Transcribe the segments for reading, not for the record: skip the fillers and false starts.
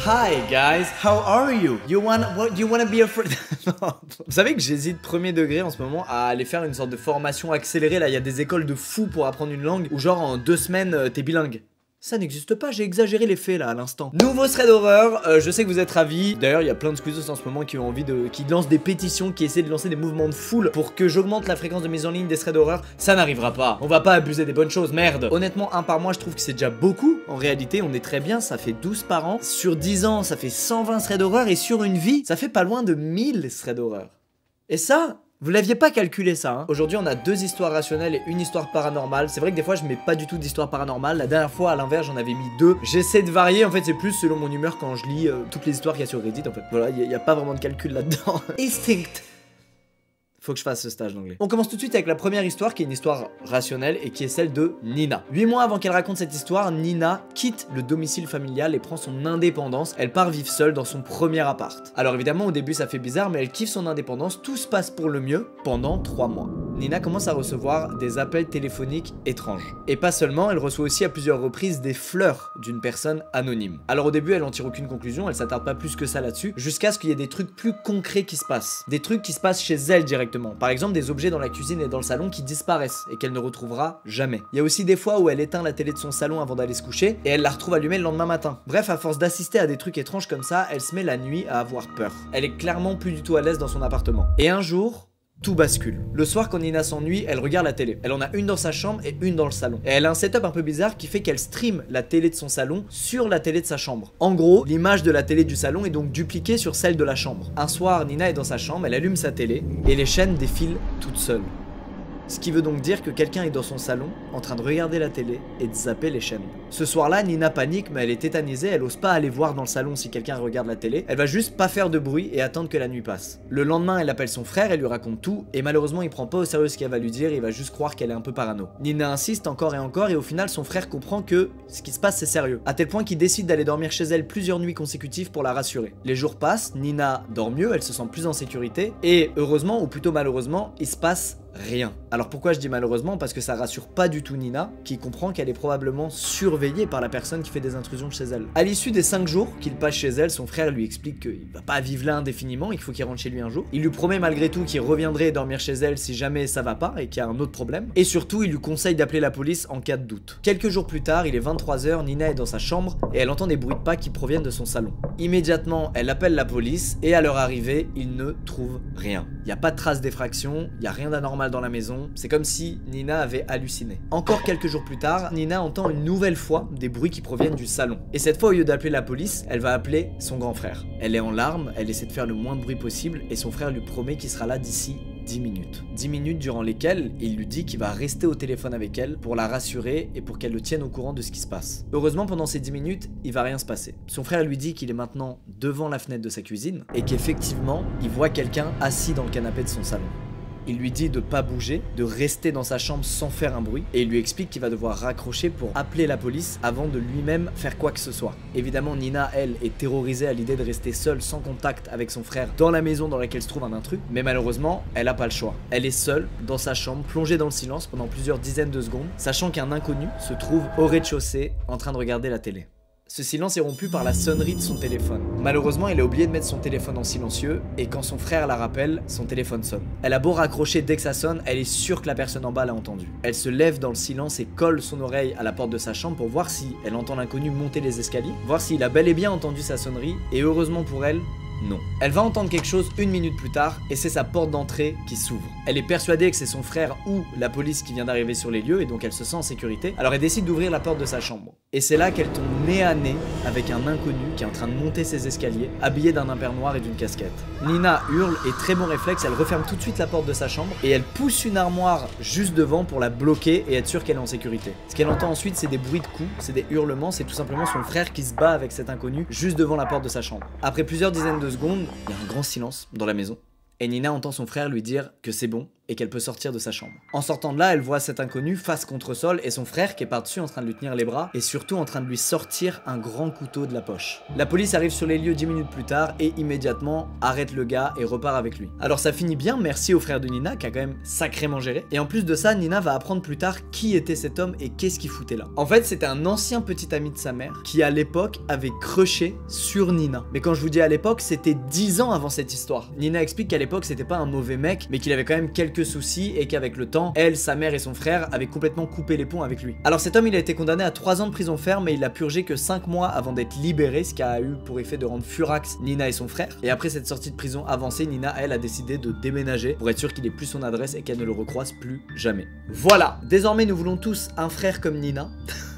Hi guys, how are you? You wanna be a friend? Vous savez que j'hésite premier degré en ce moment à aller faire une sorte de formation accélérée. Là, il y a des écoles de fous pour apprendre une langue où genre en 2 semaines t'es bilingue. Ça n'existe pas, j'ai exagéré les faits là à l'instant. Nouveau thread d'horreur, je sais que vous êtes ravis. D'ailleurs, il y a plein de squeezos en ce moment qui ont envie de. Qui lancent des pétitions, qui essaient de lancer des mouvements de foule pour que j'augmente la fréquence de mise en ligne des threads d'horreur. Ça n'arrivera pas. On va pas abuser des bonnes choses, merde. Honnêtement, un par mois, je trouve que c'est déjà beaucoup. En réalité, on est très bien, ça fait 12 par an. Sur 10 ans, ça fait 120 threads d'horreur. Et sur une vie, ça fait pas loin de 1000 threads d'horreur. Et ça. Vous l'aviez pas calculé ça, hein. Aujourd'hui on a 2 histoires rationnelles et une histoire paranormale. C'est vrai que des fois je mets pas du tout d'histoire paranormale. La dernière fois à l'inverse j'en avais mis 2. J'essaie de varier, en fait c'est plus selon mon humeur quand je lis toutes les histoires qu'il y a sur Reddit en fait. Voilà, il y a pas vraiment de calcul là-dedans. Instinct. Faut que je fasse ce stage d'anglais. On commence tout de suite avec la première histoire qui est une histoire rationnelle et qui est celle de Nina. 8 mois avant qu'elle raconte cette histoire, Nina quitte le domicile familial et prend son indépendance. Elle part vivre seule dans son premier appart. Alors évidemment au début ça fait bizarre mais elle kiffe son indépendance, tout se passe pour le mieux pendant 3 mois. Nina commence à recevoir des appels téléphoniques étranges. Et pas seulement, elle reçoit aussi à plusieurs reprises des fleurs d'une personne anonyme. Alors au début elle en tire aucune conclusion, elle s'attarde pas plus que ça là-dessus, jusqu'à ce qu'il y ait des trucs plus concrets qui se passent. Des trucs qui se passent chez elle directement. Par exemple des objets dans la cuisine et dans le salon qui disparaissent et qu'elle ne retrouvera jamais. Il y a aussi des fois où elle éteint la télé de son salon avant d'aller se coucher et elle la retrouve allumée le lendemain matin. Bref, à force d'assister à des trucs étranges comme ça, elle se met la nuit à avoir peur. Elle est clairement plus du tout à l'aise dans son appartement. Et un jour, tout bascule. Le soir quand Nina s'ennuie, elle regarde la télé. Elle en a une dans sa chambre et une dans le salon. Et elle a un setup un peu bizarre qui fait qu'elle stream la télé de son salon sur la télé de sa chambre. En gros, l'image de la télé du salon est donc dupliquée sur celle de la chambre. Un soir, Nina est dans sa chambre, elle allume sa télé et les chaînes défilent toutes seules. Ce qui veut donc dire que quelqu'un est dans son salon, en train de regarder la télé et de zapper les chaînes. Ce soir-là, Nina panique, mais elle est tétanisée, elle ose pas aller voir dans le salon si quelqu'un regarde la télé, elle va juste pas faire de bruit et attendre que la nuit passe. Le lendemain, elle appelle son frère, elle lui raconte tout, et malheureusement, il prend pas au sérieux ce qu'elle va lui dire, il va juste croire qu'elle est un peu parano. Nina insiste encore, et au final, son frère comprend que ce qui se passe c'est sérieux, à tel point qu'il décide d'aller dormir chez elle plusieurs nuits consécutives pour la rassurer. Les jours passent, Nina dort mieux, elle se sent plus en sécurité, et heureusement, ou plutôt malheureusement, il se passe rien. Alors pourquoi je dis malheureusement? Parce que ça rassure pas du tout Nina, qui comprend qu'elle est probablement surveillée par la personne qui fait des intrusions chez elle. À l'issue des 5 jours qu'il passe chez elle, son frère lui explique qu'il va pas vivre là indéfiniment et qu'il faut qu'il rentre chez lui un jour. Il lui promet malgré tout qu'il reviendrait dormir chez elle si jamais ça va pas et qu'il y a un autre problème. Et surtout, il lui conseille d'appeler la police en cas de doute. Quelques jours plus tard, il est 23 h, Nina est dans sa chambre et elle entend des bruits de pas qui proviennent de son salon. Immédiatement, elle appelle la police et à leur arrivée, ils ne trouvent rien. Il n'y a pas de trace d'effraction, il n'y a rien d'anormal dans la maison, c'est comme si Nina avait halluciné. Encore quelques jours plus tard, Nina entend une nouvelle fois des bruits qui proviennent du salon. Et cette fois, au lieu d'appeler la police, elle va appeler son grand frère. Elle est en larmes, elle essaie de faire le moins de bruit possible et son frère lui promet qu'il sera là d'ici 10 minutes. 10 minutes durant lesquelles il lui dit qu'il va rester au téléphone avec elle pour la rassurer et pour qu'elle le tienne au courant de ce qui se passe. Heureusement, pendant ces 10 minutes, il va rien se passer. Son frère lui dit qu'il est maintenant devant la fenêtre de sa cuisine et qu'effectivement, il voit quelqu'un assis dans le canapé de son salon. Il lui dit de pas bouger, de rester dans sa chambre sans faire un bruit, et il lui explique qu'il va devoir raccrocher pour appeler la police avant de lui-même faire quoi que ce soit. Évidemment, Nina, elle, est terrorisée à l'idée de rester seule sans contact avec son frère dans la maison dans laquelle se trouve un intrus, mais malheureusement, elle a pas le choix. Elle est seule, dans sa chambre, plongée dans le silence pendant plusieurs dizaines de secondes, sachant qu'un inconnu se trouve au rez-de-chaussée en train de regarder la télé. Ce silence est rompu par la sonnerie de son téléphone. Malheureusement, elle a oublié de mettre son téléphone en silencieux et quand son frère la rappelle, son téléphone sonne. Elle a beau raccrocher dès que ça sonne, elle est sûre que la personne en bas l'a entendu. Elle se lève dans le silence et colle son oreille à la porte de sa chambre pour voir si elle entend l'inconnu monter les escaliers, voir s'il a bel et bien entendu sa sonnerie et heureusement pour elle, non. Elle va entendre quelque chose 1 minute plus tard et c'est sa porte d'entrée qui s'ouvre. Elle est persuadée que c'est son frère ou la police qui vient d'arriver sur les lieux et donc elle se sent en sécurité. Alors elle décide d'ouvrir la porte de sa chambre. Et c'est là qu'elle tombe nez à nez avec un inconnu qui est en train de monter ses escaliers, habillé d'un imper noir et d'une casquette. Nina hurle et très bon réflexe, elle referme tout de suite la porte de sa chambre et elle pousse une armoire juste devant pour la bloquer et être sûre qu'elle est en sécurité. Ce qu'elle entend ensuite, c'est des bruits de coups, c'est des hurlements, c'est tout simplement son frère qui se bat avec cet inconnu juste devant la porte de sa chambre. Après plusieurs dizaines de secondes, il y a un grand silence dans la maison. Et Nina entend son frère lui dire que c'est bon et et qu'elle peut sortir de sa chambre. En sortant de là, elle voit cet inconnu face contre sol et son frère qui est par-dessus en train de lui tenir les bras et surtout en train de lui sortir un grand couteau de la poche. La police arrive sur les lieux 10 minutes plus tard et immédiatement arrête le gars et repart avec lui. Alors ça finit bien, merci au frère de Nina qui a quand même sacrément géré. Et en plus de ça, Nina va apprendre plus tard qui était cet homme et qu'est-ce qu'il foutait là. En fait, c'était un ancien petit ami de sa mère qui à l'époque avait crushé sur Nina. Mais quand je vous dis à l'époque, c'était 10 ans avant cette histoire. Nina explique qu'à l'époque, c'était pas un mauvais mec, mais qu'il avait quand même quelques soucis et qu'avec le temps, elle, sa mère et son frère avaient complètement coupé les ponts avec lui. Alors cet homme, il a été condamné à 3 ans de prison ferme, mais il a purgé que 5 mois avant d'être libéré, ce qui a eu pour effet de rendre furax Nina et son frère. Et après cette sortie de prison avancée, Nina, elle, a décidé de déménager pour être sûre qu'il ait plus son adresse et qu'elle ne le recroise plus jamais. Voilà, désormais nous voulons tous un frère comme Nina.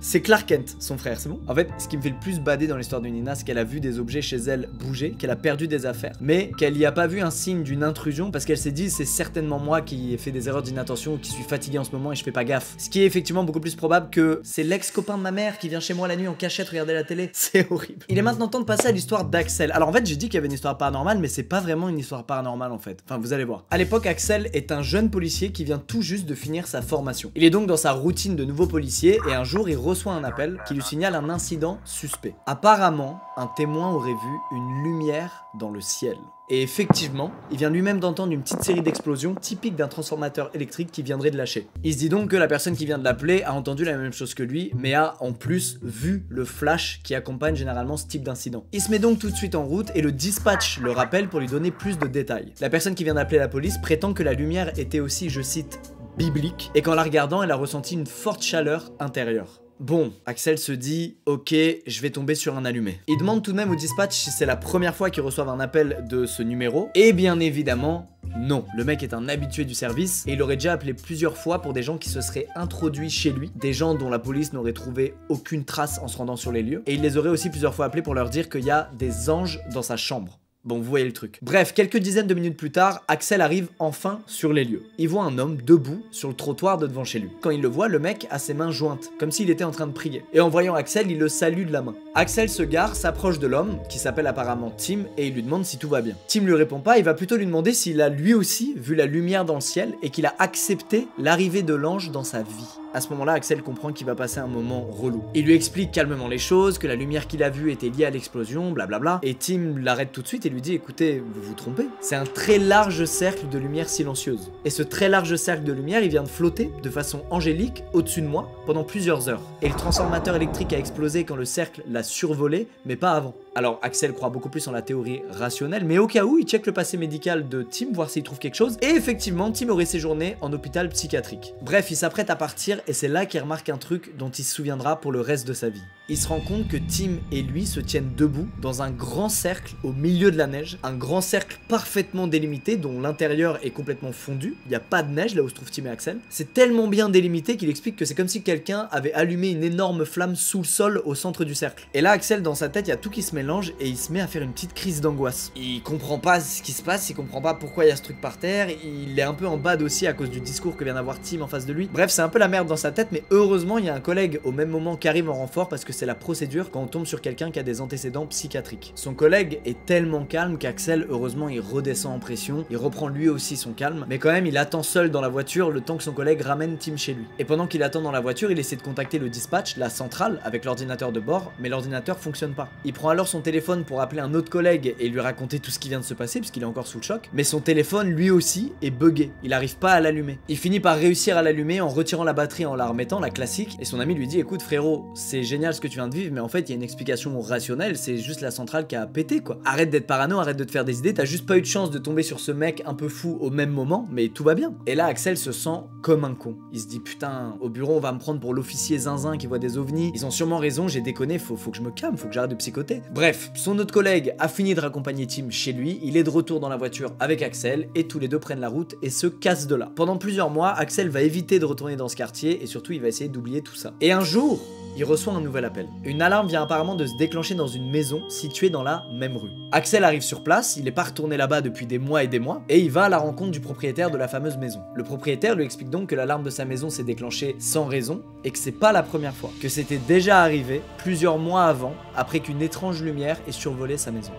C'est Clark Kent, son frère, c'est bon? En fait, ce qui me fait le plus bader dans l'histoire de Nina, c'est qu'elle a vu des objets chez elle bouger, qu'elle a perdu des affaires, mais qu'elle y a pas vu un signe d'une intrusion parce qu'elle s'est dit c'est certainement moi qui ai fait des erreurs d'inattention ou qui suis fatigué en ce moment et je fais pas gaffe. Ce qui est effectivement beaucoup plus probable que c'est l'ex-copain de ma mère qui vient chez moi la nuit en cachette regarder la télé. C'est horrible. Il est maintenant temps de passer à l'histoire d'Axel. Alors en fait, j'ai dit qu'il y avait une histoire paranormale, mais c'est pas vraiment une histoire paranormale en fait. Enfin, vous allez voir. À l'époque, Axel est un jeune policier qui vient tout juste de finir sa formation. Il est donc dans sa routine de nouveau policier et un jour, il reçoit un appel qui lui signale un incident suspect. Apparemment, un témoin aurait vu une lumière dans le ciel. Et effectivement, il vient lui-même d'entendre une petite série d'explosions typiques d'un transformateur électrique qui viendrait de lâcher. Il se dit donc que la personne qui vient de l'appeler a entendu la même chose que lui, mais a en plus vu le flash qui accompagne généralement ce type d'incident. Il se met donc tout de suite en route et le dispatch le rappelle pour lui donner plus de détails. La personne qui vient d'appeler la police prétend que la lumière était aussi, je cite, biblique, et qu'en la regardant, elle a ressenti une forte chaleur intérieure. Bon, Axel se dit « Ok, je vais tomber sur un allumé ». Il demande tout de même au dispatch si c'est la première fois qu'ils reçoivent un appel de ce numéro, et bien évidemment, non. Le mec est un habitué du service, et il aurait déjà appelé plusieurs fois pour des gens qui se seraient introduits chez lui, des gens dont la police n'aurait trouvé aucune trace en se rendant sur les lieux, et il les aurait aussi plusieurs fois appelés pour leur dire qu'il y a des anges dans sa chambre. Bon, vous voyez le truc. Bref, quelques dizaines de minutes plus tard, Axel arrive enfin sur les lieux. Il voit un homme debout sur le trottoir de devant chez lui. Quand il le voit, le mec a ses mains jointes, comme s'il était en train de prier. Et en voyant Axel, il le salue de la main. Axel se gare, s'approche de l'homme, qui s'appelle apparemment Tim, et il lui demande si tout va bien. Tim lui répond pas, il va plutôt lui demander s'il a lui aussi vu la lumière dans le ciel et qu'il a accepté l'arrivée de l'ange dans sa vie. À ce moment-là, Axel comprend qu'il va passer un moment relou. Il lui explique calmement les choses, que la lumière qu'il a vue était liée à l'explosion, blablabla. Et Tim l'arrête tout de suite et lui dit « Écoutez, vous vous trompez. C'est un très large cercle de lumière silencieuse. Et ce très large cercle de lumière, il vient de flotter de façon angélique au-dessus de moi pendant plusieurs heures. Et le transformateur électrique a explosé quand le cercle l'a survolé, mais pas avant. » Alors Axel croit beaucoup plus en la théorie rationnelle, mais au cas où, il check le passé médical de Tim, voir s'il trouve quelque chose, et effectivement, Tim aurait séjourné en hôpital psychiatrique. Bref, il s'apprête à partir, et c'est là qu'il remarque un truc dont il se souviendra pour le reste de sa vie. Il se rend compte que Tim et lui se tiennent debout dans un grand cercle au milieu de la neige, un grand cercle parfaitement délimité dont l'intérieur est complètement fondu, il n'y a pas de neige là où se trouvent Tim et Axel. C'est tellement bien délimité qu'il explique que c'est comme si quelqu'un avait allumé une énorme flamme sous le sol au centre du cercle. Et là, Axel, dans sa tête, il y a tout qui se mélange et il se met à faire une petite crise d'angoisse. Il comprend pas ce qui se passe, il comprend pas pourquoi il y a ce truc par terre, il est un peu en bad aussi à cause du discours que vient d'avoir Tim en face de lui. Bref, c'est un peu la merde dans sa tête, mais heureusement, il y a un collègue au même moment qui arrive en renfort parce que c'est la procédure quand on tombe sur quelqu'un qui a des antécédents psychiatriques. Son collègue est tellement calme qu'Axel, heureusement, il redescend en pression, il reprend lui aussi son calme, mais quand même, il attend seul dans la voiture le temps que son collègue ramène Tim chez lui. Et pendant qu'il attend dans la voiture, il essaie de contacter le dispatch, la centrale, avec l'ordinateur de bord, mais l'ordinateur fonctionne pas. Il prend alors son téléphone pour appeler un autre collègue et lui raconter tout ce qui vient de se passer, puisqu'il est encore sous le choc, mais son téléphone, lui aussi, est buggé. Il arrive pas à l'allumer. Il finit par réussir à l'allumer en retirant la batterie, en la remettant, la classique, et son ami lui dit « Écoute frérot, c'est génial ce que tu viens de vivre, mais en fait, il y a une explication rationnelle, c'est juste la centrale qui a pété, quoi. Arrête d'être parano, arrête de te faire des idées, t'as juste pas eu de chance de tomber sur ce mec un peu fou au même moment, mais tout va bien. » Et là, Axel se sent comme un con. Il se dit « Putain, au bureau, on va me prendre pour l'officier zinzin qui voit des ovnis. Ils ont sûrement raison, j'ai déconné, faut que je me calme, faut que j'arrête de psychoter. » Bref, son autre collègue a fini de raccompagner Tim chez lui, il est de retour dans la voiture avec Axel, et tous les deux prennent la route et se cassent de là. Pendant plusieurs mois, Axel va éviter de retourner dans ce quartier, et surtout, il va essayer d'oublier tout ça. Et un jour, il reçoit un nouvel appel. Une alarme vient apparemment de se déclencher dans une maison située dans la même rue. Axel arrive sur place, il n'est pas retourné là-bas depuis des mois, et il va à la rencontre du propriétaire de la fameuse maison. Le propriétaire lui explique donc que l'alarme de sa maison s'est déclenchée sans raison, et que c'est pas la première fois, que c'était déjà arrivé plusieurs mois avant, après qu'une étrange lumière ait survolé sa maison.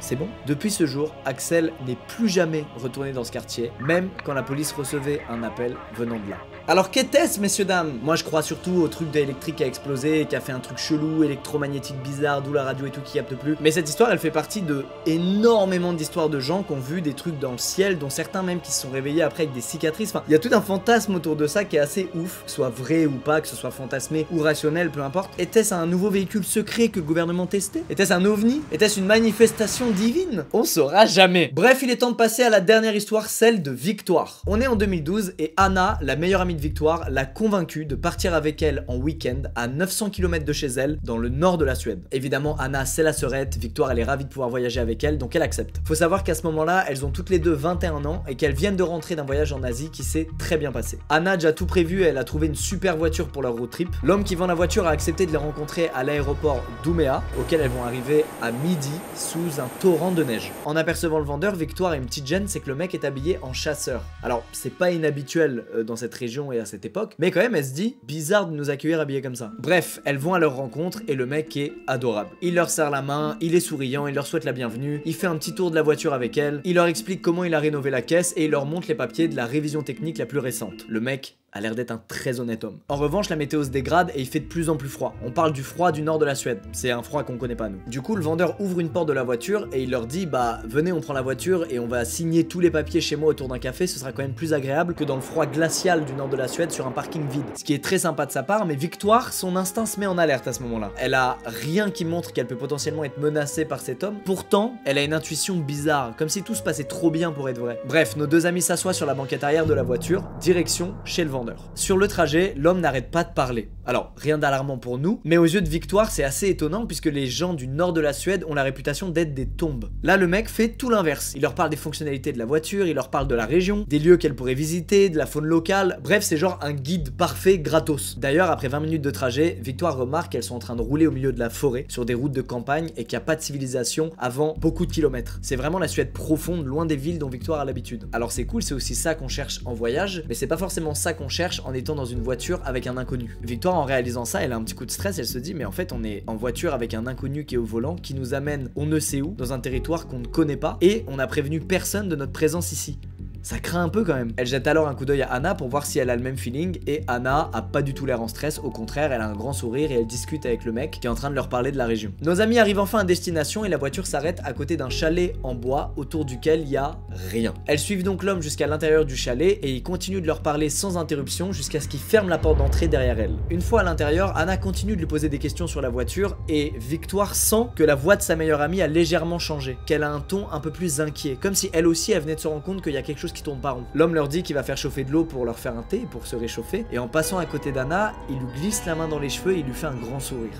c'est bon. Depuis ce jour, Axel n'est plus jamais retourné dans ce quartier, même quand la police recevait un appel venant de là. Alors qu'était-ce, messieurs dames? Moi je crois surtout au truc d'électrique qui a explosé et qui a fait un truc chelou, électromagnétique bizarre, d'où la radio et tout qui capte plus. Mais cette histoire elle fait partie de énormément d'histoires de gens qui ont vu des trucs dans le ciel, dont certains même qui se sont réveillés après avec des cicatrices. Enfin, il y a tout un fantasme autour de ça qui est assez ouf, que ce soit vrai ou pas, que ce soit fantasmé ou rationnel, peu importe. Était-ce un nouveau véhicule secret que le gouvernement testait? Était-ce un ovni? Était-ce une manifestation divine? On saura jamais. Bref, il est temps de passer à la dernière histoire, celle de Victoire. On est en 2012 et Anna, la meilleure amie de Victoire, l'a convaincue de partir avec elle en week-end à 900 km de chez elle, dans le nord de la Suède. Évidemment, Anna, c'est la sœurette, Victoire, elle est ravie de pouvoir voyager avec elle, donc elle accepte. Faut savoir qu'à ce moment-là, elles ont toutes les deux 21 ans et qu'elles viennent de rentrer d'un voyage en Asie qui s'est très bien passé. Anna a déjà tout prévu, elle a trouvé une super voiture pour leur road trip. L'homme qui vend la voiture a accepté de les rencontrer à l'aéroport d'Ouméa, auquel elles vont arriver à midi sous un torrent de neige. En apercevant le vendeur, Victoire a une petite gêne, c'est que le mec est habillé en chasseur. Alors, c'est pas inhabituel dans cette région et à cette époque, mais quand même, elle se dit, bizarre de nous accueillir habillés comme ça. Bref, elles vont à leur rencontre et le mec est adorable. Il leur serre la main, il est souriant, il leur souhaite la bienvenue, il fait un petit tour de la voiture avec elle, il leur explique comment il a rénové la caisse et il leur montre les papiers de la révision technique la plus récente. Le mec a l'air d'être un très honnête homme. En revanche, la météo se dégrade et il fait de plus en plus froid. On parle du froid du nord de la Suède. C'est un froid qu'on connaît pas nous. Du coup, le vendeur ouvre une porte de la voiture et il leur dit bah venez, on prend la voiture et on va signer tous les papiers chez moi autour d'un café. Ce sera quand même plus agréable que dans le froid glacial du nord de la Suède sur un parking vide. Ce qui est très sympa de sa part, mais Victoire, son instinct se met en alerte à ce moment-là. Elle a rien qui montre qu'elle peut potentiellement être menacée par cet homme. Pourtant, elle a une intuition bizarre, comme si tout se passait trop bien pour être vrai. Bref, nos deux amis s'assoient sur la banquette arrière de la voiture, direction chez le vendeur. Sur le trajet, l'homme n'arrête pas de parler. Alors, rien d'alarmant pour nous, mais aux yeux de Victoire, c'est assez étonnant puisque les gens du nord de la Suède ont la réputation d'être des tombes. Là, le mec fait tout l'inverse. Il leur parle des fonctionnalités de la voiture, il leur parle de la région, des lieux qu'elle pourrait visiter, de la faune locale. Bref, c'est genre un guide parfait gratos. D'ailleurs, après 20 minutes de trajet, Victoire remarque qu'elles sont en train de rouler au milieu de la forêt, sur des routes de campagne et qu'il n'y a pas de civilisation avant beaucoup de kilomètres. C'est vraiment la Suède profonde, loin des villes dont Victoire a l'habitude. Alors c'est cool, c'est aussi ça qu'on cherche en voyage, mais c'est pas forcément ça qu'on cherche en étant dans une voiture avec un inconnu. Victoire, en réalisant ça, elle a un petit coup de stress, elle se dit mais en fait on est en voiture avec un inconnu qui est au volant, qui nous amène on ne sait où, dans un territoire qu'on ne connaît pas, et on n'a prévenu personne de notre présence ici. Ça craint un peu quand même. Elle jette alors un coup d'œil à Anna pour voir si elle a le même feeling et Anna a pas du tout l'air en stress, au contraire elle a un grand sourire et elle discute avec le mec qui est en train de leur parler de la région. Nos amis arrivent enfin à destination et la voiture s'arrête à côté d'un chalet en bois autour duquel il y a rien. Elles suivent donc l'homme jusqu'à l'intérieur du chalet et il continue de leur parler sans interruption jusqu'à ce qu'il ferme la porte d'entrée derrière elle. Une fois à l'intérieur, Anna continue de lui poser des questions sur la voiture et Victoire sent que la voix de sa meilleure amie a légèrement changé, qu'elle a un ton un peu plus inquiet, comme si elle aussi elle venait de se rendre compte qu'il y a quelque chose qui tourne pas rond. L'homme leur dit qu'il va faire chauffer de l'eau pour leur faire un thé, pour se réchauffer, et en passant à côté d'Anna, il lui glisse la main dans les cheveux et il lui fait un grand sourire.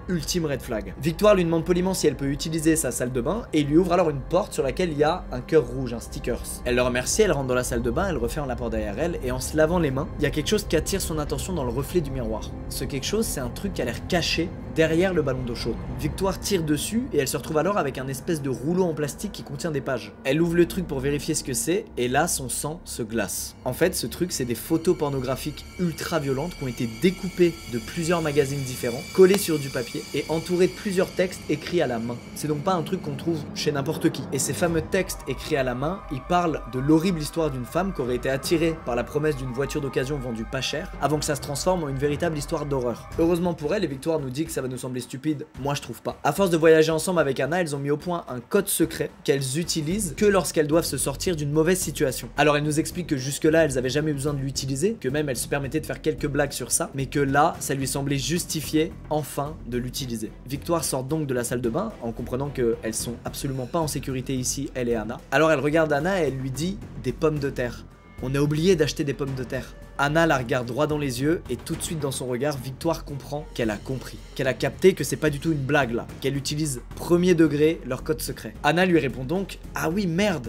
Ultime red flag. Victoire lui demande poliment si elle peut utiliser sa salle de bain et il lui ouvre alors une porte sur laquelle il y a un cœur rouge, un stickers. Elle le remercie, elle rentre dans la salle de bain, elle referme la porte derrière elle et en se lavant les mains, il y a quelque chose qui attire son attention dans le reflet du miroir. Ce quelque chose, c'est un truc qui a l'air caché derrière le ballon d'eau chaude. Victoire tire dessus et elle se retrouve alors avec un espèce de rouleau en plastique qui contient des pages. Elle ouvre le truc pour vérifier ce que c'est et là son sang se glace. En fait ce truc c'est des photos pornographiques ultra violentes qui ont été découpées de plusieurs magazines différents, collées sur du papier et entourées de plusieurs textes écrits à la main. C'est donc pas un truc qu'on trouve chez n'importe qui. Et ces fameux textes écrits à la main, ils parlent de l'horrible histoire d'une femme qui aurait été attirée par la promesse d'une voiture d'occasion vendue pas cher avant que ça se transforme en une véritable histoire d'horreur. Heureusement pour elle, et Victoire nous dit que ça va nous sembler stupide, moi je trouve pas. À force de voyager ensemble avec Anna, elles ont mis au point un code secret qu'elles utilisent que lorsqu'elles doivent se sortir d'une mauvaise situation. Alors elle nous explique que jusque là elles avaient jamais besoin de l'utiliser, que même elle se permettait de faire quelques blagues sur ça, mais que là ça lui semblait justifié enfin de l'utiliser. Victoire sort donc de la salle de bain en comprenant qu'elles sont absolument pas en sécurité ici, elle et Anna. Alors elle regarde Anna et elle lui dit des pommes de terre. On a oublié d'acheter des pommes de terre. Anna la regarde droit dans les yeux et tout de suite dans son regard, Victoire comprend qu'elle a compris, qu'elle a capté que c'est pas du tout une blague là, qu'elle utilise premier degré leur code secret. Anna lui répond donc « Ah oui merde,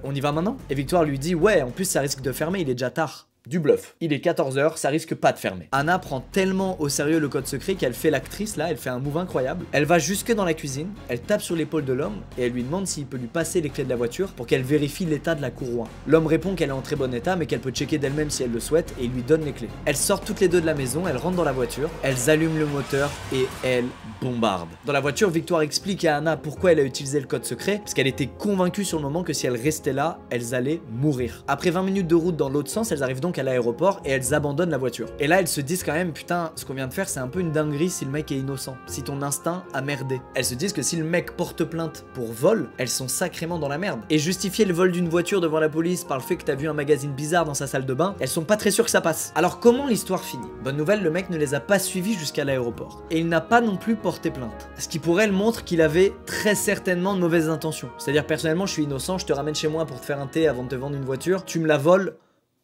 on y va maintenant ?» Et Victoire lui dit « Ouais, en plus ça risque de fermer, il est déjà tard. » du bluff. Il est 14h, ça risque pas de fermer. Anna prend tellement au sérieux le code secret qu'elle fait l'actrice là, elle fait un move incroyable. Elle va jusque dans la cuisine, elle tape sur l'épaule de l'homme et elle lui demande s'il peut lui passer les clés de la voiture pour qu'elle vérifie l'état de la courroie. L'homme répond qu'elle est en très bon état mais qu'elle peut checker d'elle-même si elle le souhaite et il lui donne les clés. Elles sortent toutes les deux de la maison, elles rentrent dans la voiture, elles allument le moteur et elles bombardent. Dans la voiture, Victoire explique à Anna pourquoi elle a utilisé le code secret, parce qu'elle était convaincue sur le moment que si elle restait là, elles allaient mourir. Après 20 minutes de route dans l'autre sens, elles arrivent donc à l'aéroport et elles abandonnent la voiture. Et là, elles se disent quand même, putain, ce qu'on vient de faire, c'est un peu une dinguerie si le mec est innocent, si ton instinct a merdé. Elles se disent que si le mec porte plainte pour vol, elles sont sacrément dans la merde. Et justifier le vol d'une voiture devant la police par le fait que t'as vu un magazine bizarre dans sa salle de bain, elles sont pas très sûres que ça passe. Alors comment l'histoire finit? Bonne nouvelle, le mec ne les a pas suivis jusqu'à l'aéroport. Et il n'a pas non plus porté plainte. Ce qui pour elle montre qu'il avait très certainement de mauvaises intentions. C'est-à-dire personnellement, je suis innocent, je te ramène chez moi pour te faire un thé avant de te vendre une voiture, tu me la voles.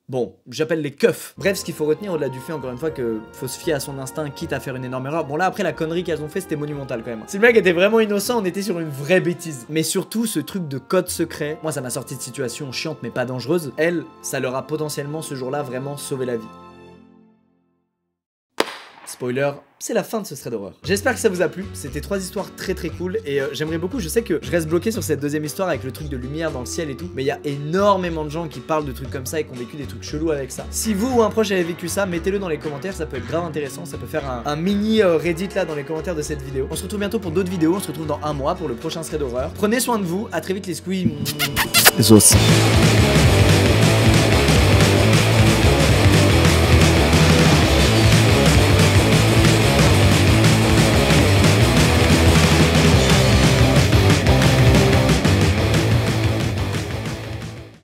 Bon, j'appelle les keufs. Bref, ce qu'il faut retenir au-delà du fait, encore une fois, que faut se fier à son instinct, quitte à faire une énorme erreur. Bon là, après, la connerie qu'elles ont fait, c'était monumental quand même. Si le mec était vraiment innocent, on était sur une vraie bêtise. Mais surtout, ce truc de code secret, moi, ça m'a sorti de situation chiante mais pas dangereuse. Elle, ça leur a potentiellement, ce jour-là, vraiment sauvé la vie. Spoiler, c'est la fin de ce thread d'horreur. J'espère que ça vous a plu, c'était 3 histoires très cool et j'aimerais beaucoup, je sais que je reste bloqué sur cette deuxième histoire avec le truc de lumière dans le ciel et tout, mais il y a énormément de gens qui parlent de trucs comme ça et qui ont vécu des trucs chelous avec ça. Si vous ou un proche avez vécu ça, mettez-le dans les commentaires, ça peut être grave intéressant, ça peut faire un mini Reddit là dans les commentaires de cette vidéo. On se retrouve bientôt pour d'autres vidéos, on se retrouve dans un mois pour le prochain thread d'horreur. Prenez soin de vous, à très vite les squeaks. Les os.